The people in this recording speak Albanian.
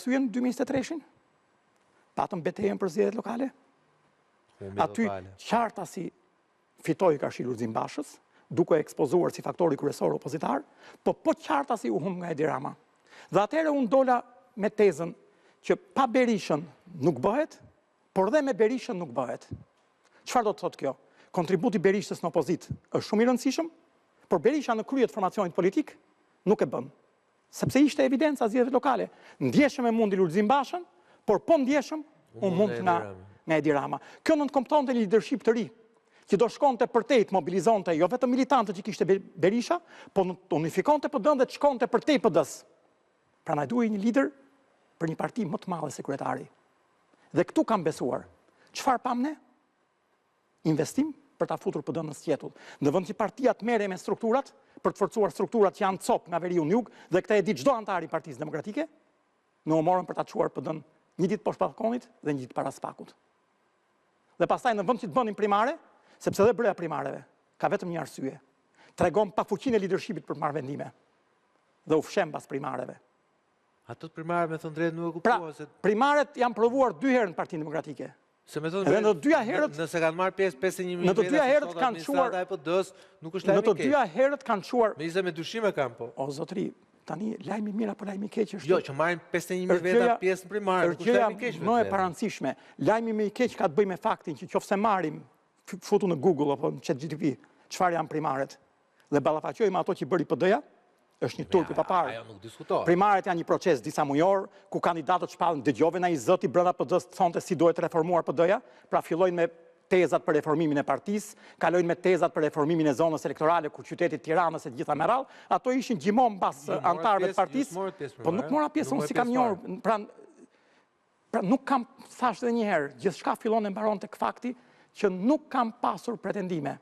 kthyen 2023-shin? Patëm betejën për zgjedhjet lokale? Aty qartasi fitoi Kashil Lulzim Bashës, duke ekspozuar si faktori kryesor opozitar, po qartasi u humb nga Edi Rama. Dhe atëherë unë dola me tezën që pa Berishën nuk bëhet, por dhe me Berishën nuk bëhet. Çfarë do të thotë kjo? Kontributi Berishës në opozit është shumë i rëndësishëm, por Berisha në krye të formacionit politik nuk e bën. Sepse ishte evidenca zgjedhjeve lokale. Ndjeshëm e mundi Lulzim Bashën, por po ndjeshëm u mund nga Edi Rama. Kjo nënkomptonte një leadership të ri, që do shkonte përtej të mobilizonte jo vetëm militantët që kishte Berisha, po të unifikonte PD-n dhe të shkonte përtej PD-s. Pra na duhej një lider për një parti më të madhe se kryetari. Dhe këtu kam besuar. Çfarë pam ne? Investim për ta futur PD-n në sqetull. Në vend që partia të merrej me strukturat, për të forcuar strukturat që janë cop nga veriu në jug, dhe këtë e di çdo antar i Partisë Demokratike, në u morën për ta çuar PD-n një ditë poshtë balkonit dhe një ditë para spakut. Dhe pastaj në vend që të bënin primare, sepse dhe breja primareve ka vetëm një arsye. Tregon pa fuqinë e leadershipit për të marrë vendime. Dhe u fshem pas primareve. Ato të primare me thënë drejt nuk e kuptuar se primaret janë provuar 2 herë në Partinë Demokratike. Se me thënë drejt, nëse kanë marrë pjesë 51.000 në të dyja herët kanë çuar e PD-s, nuk është lajmi keq. Në të dyja herët kanë çuar. Me dyshime kanë po. O zotëri, tani lajmi mirë apo lajmi keq është? Jo, që marrin 51.000 veta pjesë në primare, nuk është lajmi keq. Më e parancishme. Lajmi më i keq ka të bëjë me faktin që qofse marrim futu në Google apo në ChatGPT, çfarë janë primaret, dhe ballafaqojmë ato që bëri PD-ja, është një turp i paparë. Ajo nuk diskutohet. Primaret janë një proces disa mujor, ku kandidatët shpallën dëgjove na i zoti brenda PD-s thonte si duhet reformuar PD-ja, pra fillojnë me tezat për reformimin e partisë, kalojnë me tezat për reformimin e zonës elektorale ku qyteti Tiranës e të gjitha me radhë, ato ishin gjimon pas antarëve të partisë, po nuk mora pjesë, unë si kam njohur, pra nuk kam thash edhe një herë, gjithçka fillon e mbaron tek fakti që nuk kam pasur pretendime